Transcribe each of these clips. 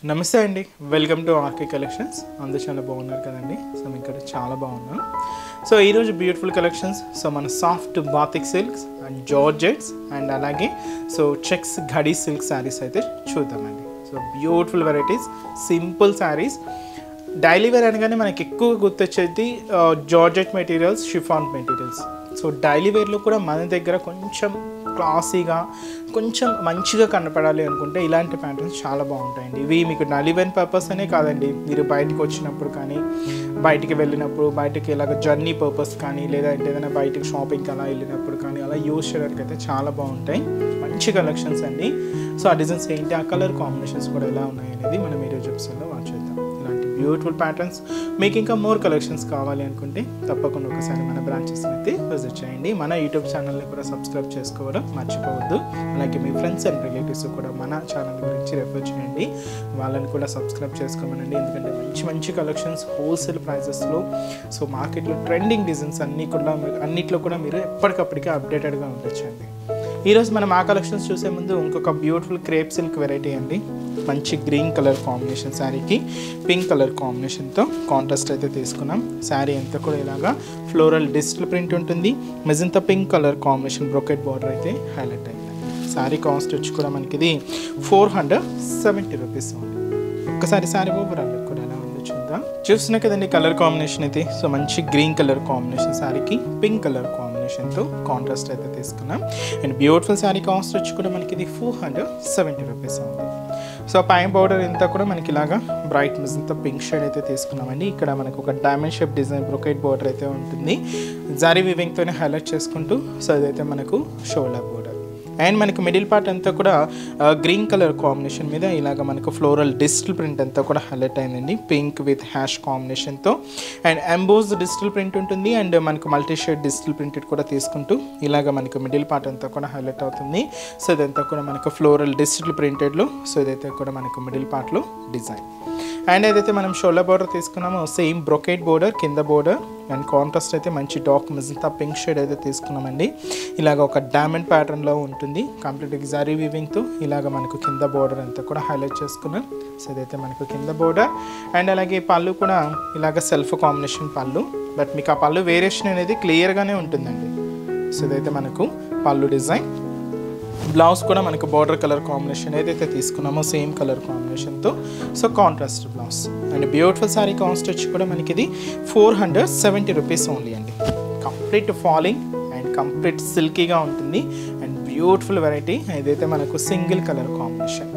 నమస్తే అండి, welcome to RK collections. అందరూ చాలా బాగున్నారు కదండి. సో మేము ఇక్కడ చాలా బాగున్నాం. సో ఈరోజు బ్యూటిఫుల్ కలెక్షన్స్. సో మన soft batik silks and georgettes and అలాగే సో చెక్స్ ఘడీ సిల్క్ శారీస్ అయితే చూద్దామండి. So beautiful varieties, simple saris. Daily wear అనగానే మనకి ఎక్కువ గుర్తొచ్చేది georgette materials, chiffon materials. So daily వేర్లో కూడా మన దగ్గర కొంచెం క్లాసీగా, కొంచెం మంచిగా కనపడాలి అనుకుంటే ఇలాంటి ప్యాటర్న్స్ చాలా బాగుంటాయండి. ఇవి మీకు డైలీ వేర్ పర్పస్ అనే కాదండి, మీరు బయటకు వచ్చినప్పుడు కానీ, బయటికి వెళ్ళినప్పుడు, బయటకి ఇలాగ జర్నీ పర్పస్ కానీ, లేదా ఏదైనా బయటకు షాపింగ్కి అలా వెళ్ళినప్పుడు కానీ అలా యూజ్ చేయడానికి అయితే చాలా బాగుంటాయి. మంచి కలెక్షన్స్ అండి. సో ఆ డిజైన్స్ ఏంటి, ఆ కలర్ కాంబినేషన్స్ కూడా ఎలా ఉన్నాయి అనేది మనం ఈరోజు ఎపిసోడ్లో వాచ్ చేద్దాం. ఇలాంటి బ్యూటిఫుల్ ప్యాటర్న్స్ మీకు ఇంకా మోర్ కలెక్షన్స్ కావాలి అనుకుంటే తప్పకుండా ఒకసారి మన బ్రాంచెస్ని అయితే విజిట్ చేయండి. మన యూట్యూబ్ ఛానల్ని కూడా సబ్స్క్రైబ్ చేసుకోవడం మర్చిపోవద్దు. అలాగే మీ ఫ్రెండ్స్ అండ్ రిలేటివ్స్ కూడా మన ఛానల్ గురించి రెఫర్ చేయండి, వాళ్ళని కూడా సబ్స్క్రైబ్ చేసుకోమనండి. ఎందుకంటే మంచి మంచి కలెక్షన్స్ హోల్సేల్ ప్రైజెస్లో, సో మార్కెట్లో ట్రెండింగ్ డిజైన్స్ అన్నిట్లో కూడా మీరు ఎప్పటికప్పటికే అప్డేటెడ్గా ఉండొచ్చండి. ఈరోజు మనం ఆ కలెక్షన్స్ చూసే ముందు ఇంకొక బ్యూటిఫుల్ క్రేప్ సిల్క్ వెరైటీ అండి. మంచి గ్రీన్ కలర్ కాంబినేషన్ శారీకి పింక్ కలర్ కాంబినేషన్తో కాంట్రాస్ట్ అయితే తీసుకున్నాం. శారీ అంతా కూడా ఇలాగా ఫ్లోరల్ డిజిటల్ ప్రింట్ ఉంటుంది. Magenta pink colour combination brocade border అయితే హైలైట్ అయింది. శారీ కాస్ట్ వచ్చి కూడా మనకి ఇది 470 రూపీస్ ఉంది. ఒక్కసారి శారీ ఓవరాల్ కూడా ఎలా ఉందో చూద్దాం. చూస్తున్నా కదండి కలర్ కాంబినేషన్ అయితే. సో మంచి గ్రీన్ కలర్ కాంబినేషన్ శారీకి పింక్ కలర్ కాంబినేషన్తో కాంట్రాస్ట్ అయితే తీసుకున్నాం. అండ్ బ్యూటిఫుల్ శారీ కాస్ట్ వచ్చి కూడా మనకి ఇది 470 రూపీస్ ఉంది. సో పైన బోర్డర్ ఇంతా కూడా మనకి ఇలాగా బ్రైట్ మెజంతా పింక్ షేడ్ అయితే తీసుకున్నామండి. ఇక్కడ మనకు ఒక diamond shape design brocade border అయితే ఉంటుంది. జరీ వీవింగ్తోనే హైలైట్ చేసుకుంటూ, సో అదైతే మనకు షోల్డర్ బోర్డర్. అండ్ మనకి మిడిల్ పార్ట్ అంతా కూడా గ్రీన్ కలర్ కాంబినేషన్ మీద ఇలాగ మనకు ఫ్లోరల్ డిజిటల్ ప్రింట్ అంతా కూడా హైలైట్ అయిందండి, పింక్ విత్ హ్యాష్ కాంబినేషన్తో. అండ్ ఎంబోస్ డిజిటల్ ప్రింట్ ఉంటుంది. అండ్ మనకు మల్టీ షేడ్ డిజిటల్ ప్రింటెడ్ కూడా తీసుకుంటూ ఇలాగ మనకు మిడిల్ పార్ట్ అంతా కూడా హైలైట్ అవుతుంది. సో ఇదంతా కూడా మనకు ఫ్లోరల్ డిజిటల్ ప్రింటెడ్లో, సో ఇదైతే కూడా మనకు మిడిల్ పార్ట్లో డిజైన్. అండ్ ఏదైతే మనం షోల్డర్ బోర్డర్ తీసుకున్నామో సేమ్ బ్రొకెట్ బోర్డర్ కింద బోర్డర్. అండ్ కాంట్రాస్ట్ అయితే మంచి డార్క్ మెజంతా పింక్ షేడ్ అయితే తీసుకున్నామండి. ఇలాగ ఒక డైమండ్ ప్యాటర్న్లో ఉంటుంది, కంప్లీట్ జరీ వీవింగ్తో. ఇలాగ మనకు కింద బోర్డర్ అంతా కూడా హైలైట్ చేసుకున్నాం. సో ఇదైతే మనకు కింద బోర్డర్. అండ్ అలాగే పళ్ళు కూడా ఇలాగ సెల్ఫ్ కాంబినేషన్ పళ్ళు, బట్ మీకు ఆ పళ్ళు వేరియేషన్ అనేది క్లియర్గానే ఉంటుందండి. సో ఇదైతే మనకు పళ్ళు డిజైన్. బ్లౌజ్ కూడా మనకు బార్డర్ కలర్ కాంబినేషన్ ఏదైతే తీసుకున్నామో సేమ్ కలర్ కాంబినేషన్తో, so contrast blouse. And beautiful sari cost వచ్చి కూడా మనకి ఇది 470 రూపీస్ ఓన్లీ అండి. కంప్లీట్ ఫాలింగ్ అండ్ కంప్లీట్ సిల్కీగా ఉంటుంది. And beautiful variety. ఇదైతే మనకు సింగిల్ కలర్ కాంబినేషన్.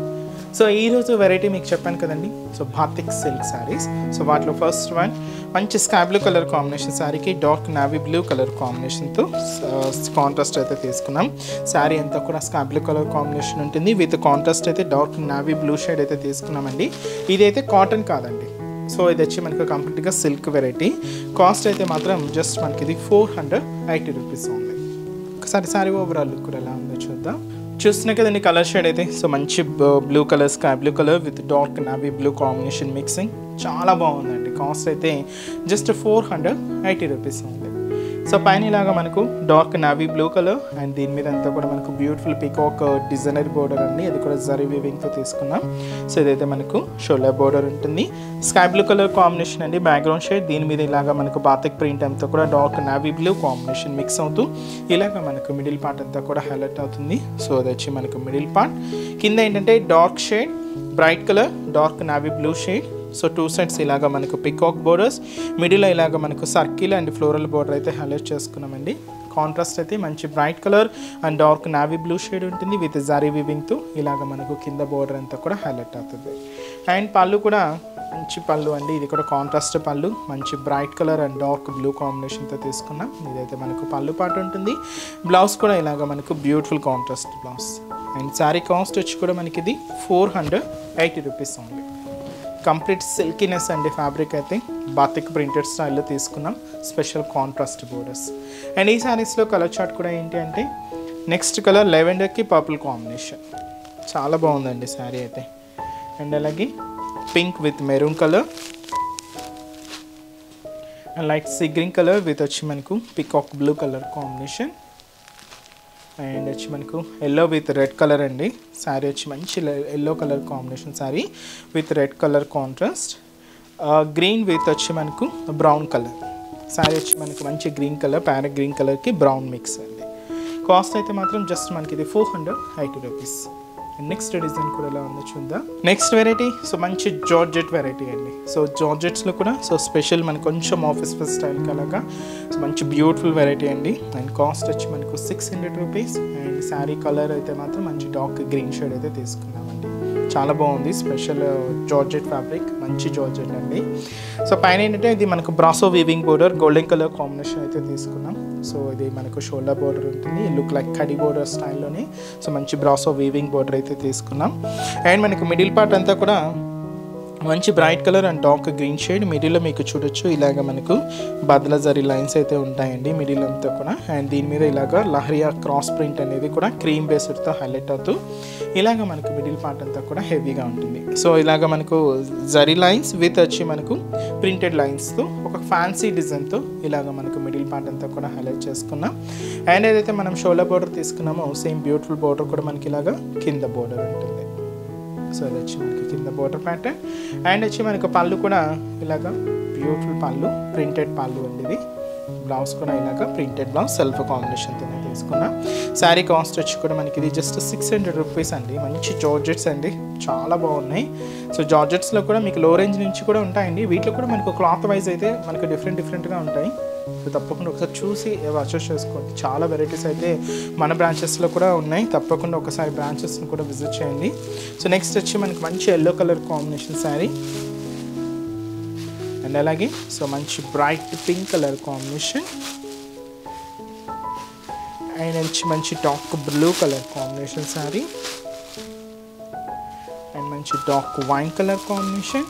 సో ఈరోజు వెరైటీ మీకు చెప్పాను కదండి, so batik silk saris. So వాటిలో ఫస్ట్ వన్ మంచి స్కై బ్లూ కలర్ కాంబినేషన్ శారీకి డార్క్ నావీ బ్లూ కలర్ కాంబినేషన్తో కాంట్రాస్ట్ అయితే తీసుకున్నాం. శారీ అంతా కూడా స్కై బ్లూ కలర్ కాంబినేషన్ ఉంటుంది. విత్ కాంట్రాస్ట్ అయితే డార్క్ నావీ బ్లూ షేడ్ అయితే తీసుకున్నామండి. ఇదైతే కాటన్ కాదండి, సో ఇది వచ్చి మనకు కంప్లీట్గా సిల్క్ వెరైటీ. కాస్ట్ అయితే మాత్రం జస్ట్ మనకి ఇది 480 రూపీస్ ఉంది. ఒకసారి శారీ ఓవరాల్ లుక్ కూడా ఎలా ఉందో చూద్దాం. చూస్తున్నా కదండి కలర్ షేడ్ అయితే. సో మంచి blue colour, sky blue colour with dark navy blue combination mixing చాలా బాగుందండి. కాస్ట్ అయితే జస్ట్ 480 రూపీస్ ఉంది. సో పైన ఇలాగా మనకు dark navy blue colour and దీని మీద అంతా కూడా మనకు బ్యూటిఫుల్ పికాక్ డిజైనర్ బోర్డర్ అండి. అది కూడా జరీ వీవింగ్తో తీసుకున్నాం. సో ఇదైతే మనకు షోల్డర్ బోర్డర్ ఉంటుంది. స్కై బ్లూ కలర్ కాంబినేషన్ అండి బ్యాక్గ్రౌండ్ షేడ్. దీని మీద ఇలాగా మనకు బాతిక్ ప్రింట్ అంతా కూడా dark navy blue combination mix అవుతూ ఇలాగ మనకు మిడిల్ పార్ట్ అంతా కూడా హైలైట్ అవుతుంది. సో అది వచ్చి మనకు మిడిల్ పార్ట్. కింద ఏంటంటే dark shade, bright colour, dark navy blue shade. So two sides ఇలాగ మనకు పికాక్ బోర్డర్స్, మిడిల్లో ఇలాగ మనకు సర్కిల్ అండ్ ఫ్లోరల్ బోర్డర్ అయితే హైలైట్ చేసుకున్నామండి. కాంట్రాస్ట్ అయితే మంచి bright colour and dark navy blue shade ఉంటుంది విత్ జరీ వీవింగ్తో. ఇలాగ మనకు కింద బోర్డర్ అంతా కూడా హైలైట్ అవుతుంది. అండ్ పళ్ళు కూడా మంచి పళ్ళు అండి. ఇది కూడా కాంట్రాస్ట్ పళ్ళు, మంచి bright colour and dark blue కాంబినేషన్తో తీసుకున్నాం. ఇదైతే మనకు పళ్ళు పాటు ఉంటుంది. బ్లౌజ్ కూడా ఇలాగ మనకు beautiful contrast blouse. And sari cost వచ్చి కూడా మనకి ఇది 480 రూపీస్ ఉంది. కంప్లీట్ సిల్కీనెస్ అండి ఫ్యాబ్రిక్ అయితే. బాతిక్ ప్రింటెడ్ స్టైల్లో తీసుకున్నాం, స్పెషల్ కాంట్రాస్ట్ బోర్డర్స్. అండ్ ఈ శారీస్లో కలర్ చార్ట్ కూడా ఏంటి అంటే నెక్స్ట్ కలర్ లెవెండర్కి పర్పుల్ కాంబినేషన్ చాలా బాగుందండి శారీ అయితే. అండ్ అలాగే pink with maroon colour and light sea green colour with వచ్చి మనకు peacock blue colour combination. And వచ్చి మనకు ఎల్లో విత్ రెడ్ కలర్ అండి. శారీ వచ్చి మంచి yellow colour combination sari with red colour contrast. Green with వచ్చి మనకు బ్రౌన్ కలర్ శారీ వచ్చి మనకు మంచి గ్రీన్ కలర్, ప్యారెట్ గ్రీన్ కలర్కి బ్రౌన్ మిక్స్ అండి. కాస్ట్ అయితే మాత్రం జస్ట్ మనకి ఇది 480 రూపీస్. నెక్స్ట్ డిజైన్ కూడా ఎలా ఉందో చూద్దాం. నెక్స్ట్ వెరైటీ సో మంచి జార్జెట్ వెరైటీ అండి. సో జార్జెట్స్లో కూడా సో స్పెషల్ మనకు కొంచెం ఆఫీస్ స్టైల్కి అలాగా సో మంచి బ్యూటిఫుల్ వెరైటీ అండి. అండ్ కాస్ట్ వచ్చి మనకు 600 రూపీస్. అండ్ శారీ కలర్ అయితే మాత్రం మంచి డార్క్ గ్రీన్ షేడ్ అయితే తీసుకున్నామండి. చాలా బాగుంది, స్పెషల్ జార్జెట్ ఫ్యాబ్రిక్, మంచి జార్జెట్ అండి. సో పైన ఏంటంటే ఇది మనకు brasso weaving border golden colour combination అయితే తీసుకున్నాం. సో ఇది మనకు షోల్డర్ బోర్డర్ ఉంటుంది, లుక్ లైక్ కడి బోర్డర్ స్టైల్లోనే సో మంచి బ్రాసో వీవింగ్ బోర్డర్ అయితే తీసుకున్నాం. అండ్ మనకు మిడిల్ పార్ట్ అంతా కూడా మంచి bright colour and dark green shade. మిడిల్లో మీకు చూడొచ్చు ఇలాగ మనకు బదల జరీ లైన్స్ అయితే ఉంటాయండి మిడిల్ అంతా కూడా. అండ్ దీని మీద ఇలాగ లహరియా క్రాస్ ప్రింట్ అనేది కూడా క్రీమ్ బేస్డ్తో హైలైట్ అవుతూ ఇలాగ మనకు మిడిల్ పార్ట్ అంతా కూడా హెవీగా ఉంటుంది. సో ఇలాగ మనకు జరీ లైన్స్ విత్ వచ్చి మనకు ప్రింటెడ్ లైన్స్తో ఒక ఫ్యాన్సీ డిజైన్తో ఇలాగ మనకు మిడిల్ పార్ట్ అంతా కూడా హైలైట్ చేసుకున్నాం. అండ్ ఏదైతే మనం షోల్డర్ బోర్డర్ తీసుకున్నామో సేమ్ బ్యూటిఫుల్ బోర్డర్ కూడా మనకి ఇలాగ కింద బోర్డర్ ఉంటుంది. సో అది వచ్చి మనకి కింద బోర్డర్ ప్యాటర్న్. అండ్ వచ్చి మనకు పళ్ళు కూడా ఇలాగా బ్యూటిఫుల్ పళ్ళు, ప్రింటెడ్ పళ్ళు అండి. ఇది బ్లౌజ్ కూడా ఇలాగా ప్రింటెడ్ బ్లౌజ్ సెల్ఫ్ కాంబినేషన్తోనే తీసుకున్నాం. శారీ కాస్ట్ వచ్చి కూడా మనకి ఇది జస్ట్ 600 రూపీస్ అండి. మంచి జార్జెట్స్ అండి, చాలా బాగున్నాయి. సో జార్జెట్స్లో కూడా మీకు లో రేంజ్ నుంచి కూడా ఉంటాయండి. వీటిలో కూడా మనకు క్లాత్ వైజ్ అయితే మనకు డిఫరెంట్గా ఉంటాయి. సో తప్పకుండా ఒకసారి చూసి పర్చేస్ చేసుకోండి. చాలా వెరైటీస్ అయితే మన బ్రాంచెస్లో కూడా ఉన్నాయి. తప్పకుండా ఒకసారి బ్రాంచెస్ని కూడా విజిట్ చేయండి. సో నెక్స్ట్ వచ్చి మనకి మంచి yellow colour combination sari. And అలాగే సో మంచి bright pink colour combination. And మంచి dark blue colour combination sari. And మంచి dark wine colour combination.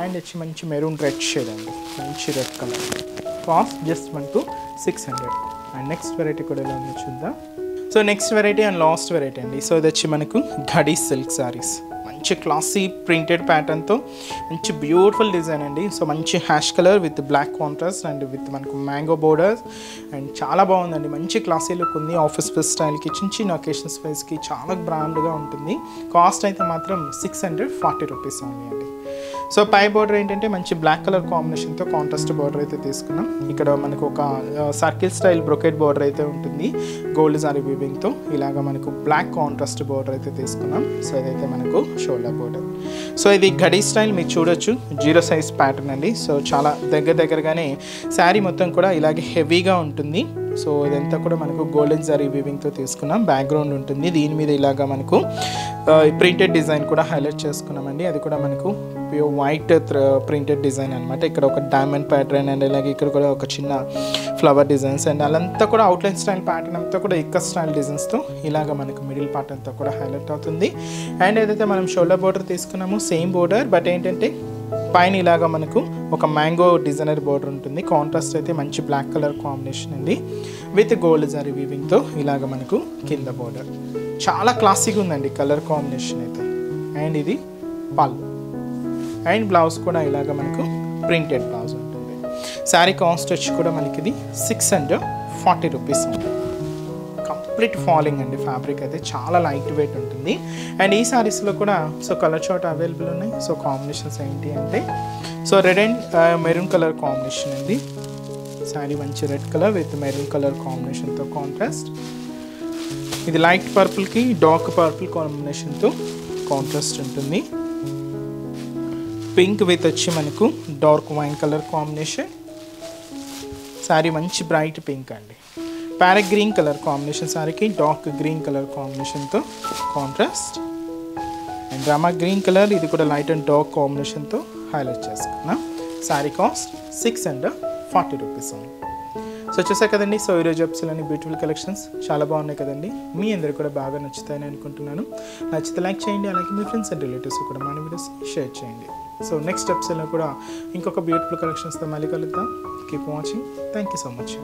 And వచ్చి మంచి మెరూన్ రెడ్ షేడ్ అండి, మంచి రెడ్ కలర్. కాస్ట్ జస్ట్ మనకు 600. అండ్ నెక్స్ట్ వెరైటీ కూడా ఎలా ఉందో చూద్దాం. So next variety and last variety అండి. సో ఇది వచ్చి మనకు ఘడి సిల్క్ శారీస్, మంచి క్లాసీ ప్రింటెడ్ ప్యాటర్న్తో మంచి బ్యూటిఫుల్ డిజైన్ అండి. సో మంచి ash colour with black contrast and with మనకు మ్యాంగో బోర్డర్స్. అండ్ చాలా బాగుందండి, మంచి క్లాసీ లుక్ ఉంది. ఆఫీస్ ఫేస్ స్టైల్కి చిన్న ఒకేషన్స్ ఫేస్కి చాలా బ్రాండ్గా ఉంటుంది. కాస్ట్ అయితే మాత్రం 640 రూపీస్ ఓన్లీ అండి. సో పై బోర్డర్ ఏంటంటే మంచి బ్లాక్ కలర్ కాంబినేషన్తో కాంట్రాస్ట్ బోర్డర్ అయితే తీసుకున్నాం. ఇక్కడ మనకు ఒక సర్కిల్ స్టైల్ బ్రొకెట్ బోర్డర్ అయితే ఉంటుంది గోల్డ్ జారీ వీవింగ్తో. ఇలాగ మనకు బ్లాక్ కాంట్రాస్ట్ బోర్డర్ అయితే తీసుకున్నాం. సో ఇదైతే మనకు షోల్డర్ బోర్డర్. సో ఇది ఘడి స్టైల్ మీకు చూడొచ్చు, 0 సైజ్ ప్యాటర్న్ అండి. సో చాలా దగ్గరగానే శారీ మొత్తం కూడా ఇలాగే హెవీగా ఉంటుంది. సో ఇదంతా కూడా మనకు గోల్డెన్ జరీ వీవింగ్తో తీసుకున్నాం. బ్యాక్గ్రౌండ్ ఉంటుంది, దీని మీద ఇలాగా మనకు ప్రింటెడ్ డిజైన్ కూడా హైలైట్ చేసుకున్నామండి. అది కూడా మనకు ప్యూర్ వైట్ ప్రింటెడ్ డిజైన్ అనమాట. ఇక్కడ ఒక డైమండ్ ప్యాటర్న్ అండ్ అలాగే ఇక్కడ కూడా ఒక చిన్న ఫ్లవర్ డిజైన్స్ అండ్ అలంతా కూడా అవుట్లైన్ స్టైల్ ప్యాటర్న్ అంతా కూడా ఇక్క స్టైల్ డిజైన్స్తో ఇలాగ మనకు మిడిల్ పార్ట్ అంతా కూడా హైలైట్ అవుతుంది. అండ్ ఏదైతే మనం షోల్డర్ బోర్డర్ తీసుకున్నామో సేమ్ బోర్డర్, బట్ ఏంటంటే పైన ఇలాగ మనకు ఒక మ్యాంగో డిజైనర్ బోర్డర్ ఉంటుంది. కాంట్రాస్ట్ అయితే మంచి బ్లాక్ కలర్ కాంబినేషన్ అండి విత్ గోల్డ్ జరీ వీవింగ్తో ఇలాగ మనకు కింద బోర్డర్. చాలా క్లాసిక్ ఉందండి కలర్ కాంబినేషన్ అయితే. అండ్ ఇది పళ్ళు అండ్ బ్లౌజ్ కూడా ఇలాగ మనకు ప్రింటెడ్ బ్లౌజ్ ఉంటుంది. శారీ కాస్ట్ వచ్చి కూడా మనకి ఇది 640 రూపీస్ ఉంటుంది. కంప్లీట్ ఫాలింగ్ అండి, ఫ్యాబ్రిక్ అయితే చాలా లైట్ వెయిట్ ఉంటుంది. అండ్ ఈ శారీస్లో కూడా సో కలర్ చార్ట్ అవైలబుల్ ఉన్నాయి. సో కాంబినేషన్స్ ఏంటి అంటే so red and maroon colour combination అండి. శారీ మంచి red colour with maroon colour కాంబినేషన్తో కాంట్రాస్ట్. ఇది లైట్ పర్పుల్కి డార్క్ పర్పుల్ కాంబినేషన్తో కాంట్రాస్ట్ ఉంటుంది. పింక్ విత్ వచ్చి మనకు dark wine colour combination. Sari మంచి బ్రైట్ పింక్ అండి. ప్యారెట్ గ్రీన్ కలర్ కాంబినేషన్ శారీకి డార్క్ గ్రీన్ కలర్ కాంబినేషన్తో contrast. And Rama green colour, ఇది కూడా లైట్ అండ్ డార్క్ కాంబినేషన్తో హైలైట్ చేసుకున్నాం. శారీ కాస్ట్ 640 రూపీస్ ఉంది. సో చూసారు కదండి. సో ఈరోజు ఎపిసోడ్లోని బ్యూటిఫుల్ కలెక్షన్స్ చాలా బాగున్నాయి కదండి. మీ అందరికీ కూడా బాగా నచ్చుతాయని అనుకుంటున్నాను. నచ్చితే లైక్ చేయండి, అలాగే మీ ఫ్రెండ్స్ అండ్ రిలేటివ్స్ కూడా మన వీడియోస్ షేర్ చేయండి. సో నెక్స్ట్ ఎపిసోడ్లో కూడా ఇంకొక బ్యూటిఫుల్ కలెక్షన్స్తో మళ్ళీ కలుద్దాం. Keep watching. Thank you so much.